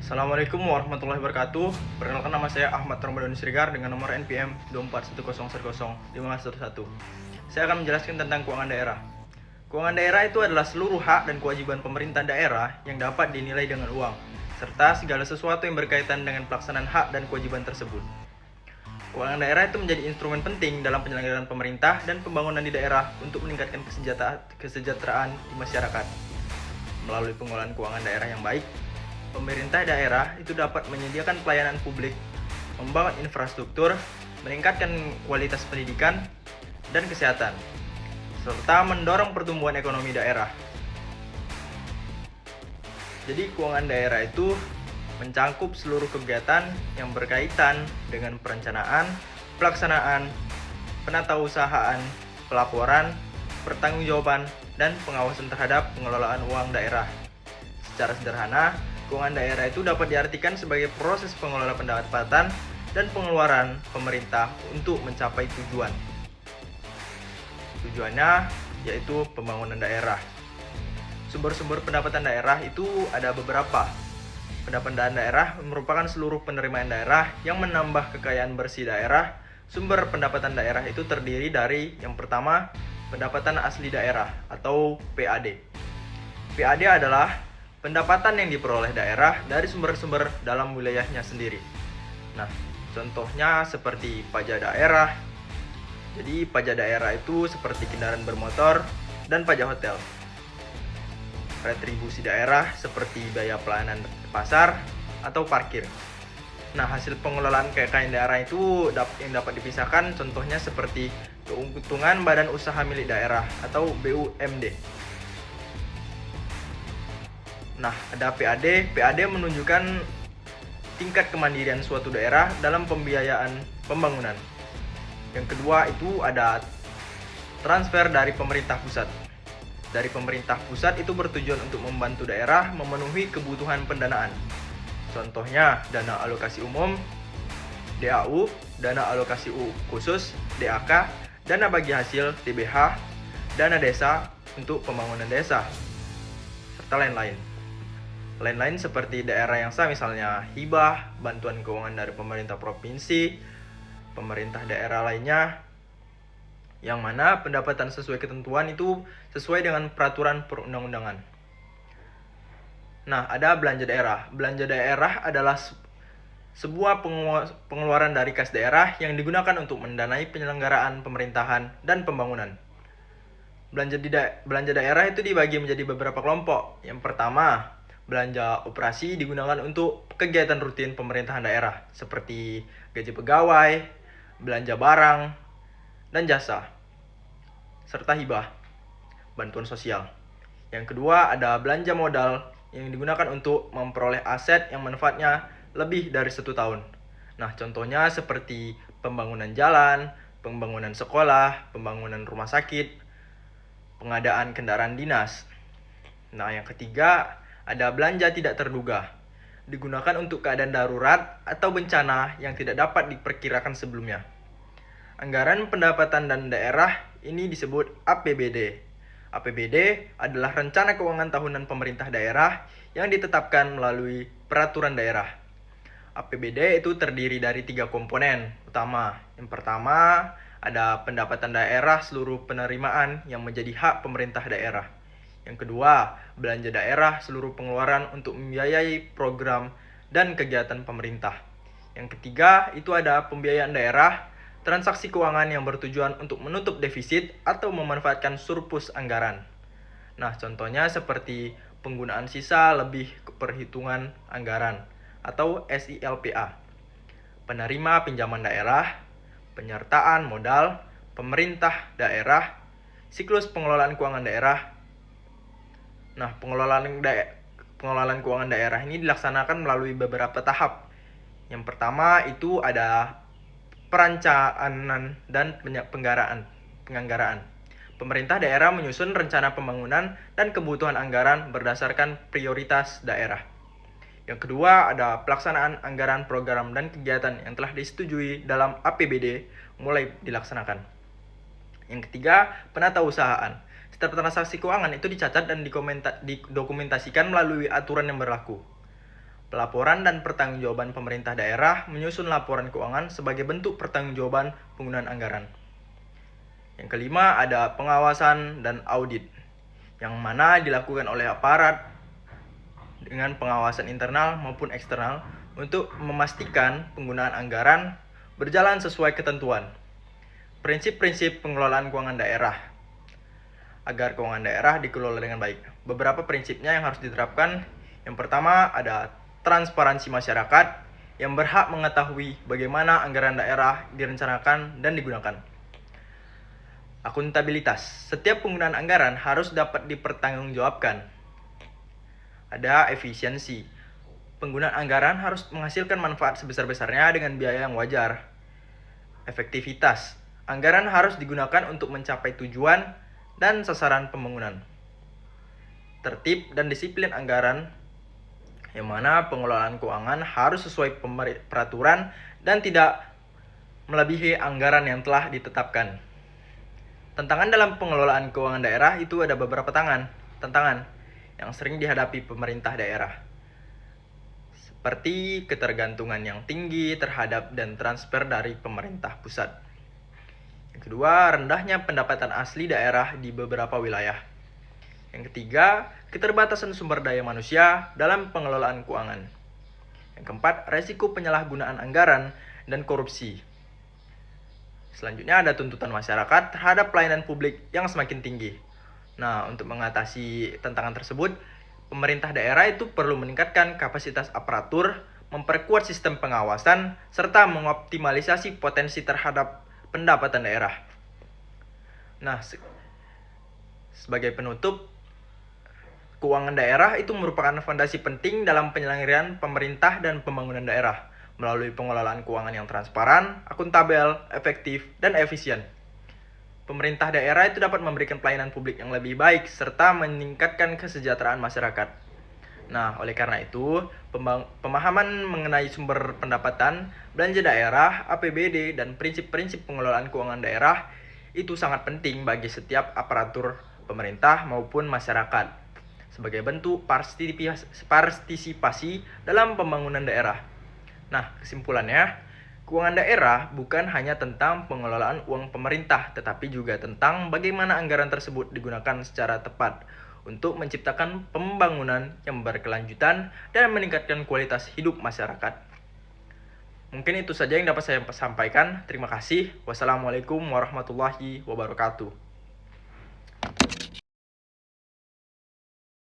Assalamualaikum warahmatullahi wabarakatuh. Perkenalkan, nama saya Ahmad Ramadan Srigar dengan nomor NPM 241010-511. Saya akan menjelaskan tentang keuangan daerah. Keuangan daerah itu adalah seluruh hak dan kewajiban pemerintah daerah yang dapat dinilai dengan uang, serta segala sesuatu yang berkaitan dengan pelaksanaan hak dan kewajiban tersebut. Keuangan daerah itu menjadi instrumen penting dalam penyelenggaraan pemerintah dan pembangunan di daerah untuk meningkatkan kesejahteraan di masyarakat. Melalui pengelolaan keuangan daerah yang baik, pemerintah daerah itu dapat menyediakan pelayanan publik, membangun infrastruktur, meningkatkan kualitas pendidikan dan kesehatan, serta mendorong pertumbuhan ekonomi daerah. Jadi keuangan daerah itu mencangkup seluruh kegiatan yang berkaitan dengan perencanaan, pelaksanaan, penatausahaan, pelaporan, pertanggungjawaban, dan pengawasan terhadap pengelolaan uang daerah. Secara sederhana, keuangan daerah itu dapat diartikan sebagai proses pengelola pendapatan dan pengeluaran pemerintah untuk mencapai tujuan. Tujuannya yaitu pembangunan daerah. Sumber-sumber pendapatan daerah itu ada beberapa. Pendapatan daerah merupakan seluruh penerimaan daerah yang menambah kekayaan bersih daerah. Sumber pendapatan daerah itu terdiri dari yang pertama, pendapatan asli daerah atau PAD. PAD adalah pendapatan yang diperoleh daerah dari sumber-sumber dalam wilayahnya sendiri. Nah, contohnya seperti pajak daerah. Jadi pajak daerah itu seperti kendaraan bermotor dan pajak hotel. Retribusi daerah seperti biaya pelayanan pasar atau parkir. Nah, hasil pengelolaan kekayaan daerah itu yang dapat dipisahkan contohnya seperti keuntungan badan usaha milik daerah atau BUMD. Nah, ada PAD. PAD menunjukkan tingkat kemandirian suatu daerah dalam pembiayaan pembangunan. Yang kedua itu ada transfer dari pemerintah pusat. Dari pemerintah pusat itu bertujuan untuk membantu daerah memenuhi kebutuhan pendanaan. Contohnya dana alokasi umum, DAU, dana alokasi khusus, DAK, dana bagi hasil, DBH, dana desa untuk pembangunan desa, serta lain-lain. Lain-lain seperti daerah yang sah, misalnya hibah, bantuan keuangan dari pemerintah provinsi, pemerintah daerah lainnya, yang mana pendapatan sesuai ketentuan itu sesuai dengan peraturan perundang-undangan. Nah, ada belanja daerah. Belanja daerah adalah sebuah pengeluaran dari kas daerah yang digunakan untuk mendanai penyelenggaraan pemerintahan dan pembangunan. Belanja daerah itu dibagi menjadi beberapa kelompok. Yang pertama, belanja operasi digunakan untuk kegiatan rutin pemerintahan daerah seperti gaji pegawai, belanja barang dan jasa, serta hibah, bantuan sosial. Yang kedua, ada belanja modal yang digunakan untuk memperoleh aset yang manfaatnya lebih dari 1 tahun. Nah, contohnya seperti pembangunan jalan, pembangunan sekolah, pembangunan rumah sakit, pengadaan kendaraan dinas. Nah, yang ketiga, ada belanja tidak terduga. Digunakan untuk keadaan darurat atau bencana yang tidak dapat diperkirakan sebelumnya. Anggaran pendapatan dan daerah ini disebut APBD. APBD adalah rencana keuangan tahunan pemerintah daerah yang ditetapkan melalui peraturan daerah. APBD itu terdiri dari 3 komponen utama. Yang pertama, ada pendapatan daerah seluruh penerimaan yang menjadi hak pemerintah daerah. Yang kedua, belanja daerah seluruh pengeluaran untuk membiayai program dan kegiatan pemerintah. Yang ketiga, itu ada pembiayaan daerah, transaksi keuangan yang bertujuan untuk menutup defisit atau memanfaatkan surplus anggaran. Nah, contohnya seperti penggunaan sisa lebih perhitungan anggaran atau SILPA. Penerima pinjaman daerah, penyertaan modal, pemerintah daerah, siklus pengelolaan keuangan daerah. Nah, pengelolaan keuangan daerah ini dilaksanakan melalui beberapa tahap. Yang pertama itu ada perencanaan dan penganggaraan. Pemerintah daerah menyusun rencana pembangunan dan kebutuhan anggaran berdasarkan prioritas daerah. Yang kedua, ada pelaksanaan anggaran program dan kegiatan yang telah disetujui dalam APBD mulai dilaksanakan. Yang ketiga, penatausahaan. Setiap transaksi keuangan itu dicatat dan didokumentasikan melalui aturan yang berlaku. Pelaporan dan pertanggungjawaban pemerintah daerah menyusun laporan keuangan sebagai bentuk pertanggungjawaban penggunaan anggaran. Yang kelima ada pengawasan dan audit, yang mana dilakukan oleh aparat dengan pengawasan internal maupun eksternal untuk memastikan penggunaan anggaran berjalan sesuai ketentuan. Prinsip-prinsip pengelolaan keuangan daerah agar keuangan daerah dikelola dengan baik. Beberapa prinsipnya yang harus diterapkan. Yang pertama ada transparansi masyarakat yang berhak mengetahui bagaimana anggaran daerah direncanakan dan digunakan. Akuntabilitas. Setiap penggunaan anggaran harus dapat dipertanggungjawabkan. Ada efisiensi. Penggunaan anggaran harus menghasilkan manfaat sebesar-besarnya dengan biaya yang wajar. Efektivitas. Anggaran harus digunakan untuk mencapai tujuan dan sasaran pembangunan. Tertib dan disiplin anggaran, yang mana pengelolaan keuangan harus sesuai peraturan dan tidak melebihi anggaran yang telah ditetapkan. Tantangan dalam pengelolaan keuangan daerah itu ada beberapa tantangan yang sering dihadapi pemerintah daerah, seperti ketergantungan yang tinggi terhadap dan transfer dari pemerintah pusat. Yang kedua, rendahnya pendapatan asli daerah di beberapa wilayah. Yang ketiga, keterbatasan sumber daya manusia dalam pengelolaan keuangan. Yang keempat, resiko penyalahgunaan anggaran dan korupsi. Selanjutnya ada tuntutan masyarakat terhadap pelayanan publik yang semakin tinggi. Nah, untuk mengatasi tantangan tersebut, pemerintah daerah itu perlu meningkatkan kapasitas aparatur, memperkuat sistem pengawasan, serta mengoptimalisasi potensi terhadap pendapatan daerah. Nah, sebagai penutup, keuangan daerah itu merupakan fondasi penting dalam penyelenggaraan pemerintah dan pembangunan daerah melalui pengelolaan keuangan yang transparan, akuntabel, efektif, dan efisien. Pemerintah daerah itu dapat memberikan pelayanan publik yang lebih baik serta meningkatkan kesejahteraan masyarakat. Nah, oleh karena itu, pemahaman mengenai sumber pendapatan, belanja daerah, APBD, dan prinsip-prinsip pengelolaan keuangan daerah itu sangat penting bagi setiap aparatur pemerintah maupun masyarakat sebagai bentuk partisipasi dalam pembangunan daerah. Nah, kesimpulannya, keuangan daerah bukan hanya tentang pengelolaan uang pemerintah, tetapi juga tentang bagaimana anggaran tersebut digunakan secara tepat untuk menciptakan pembangunan yang berkelanjutan dan meningkatkan kualitas hidup masyarakat. Mungkin itu saja yang dapat saya sampaikan. Terima kasih. Wassalamualaikum warahmatullahi wabarakatuh.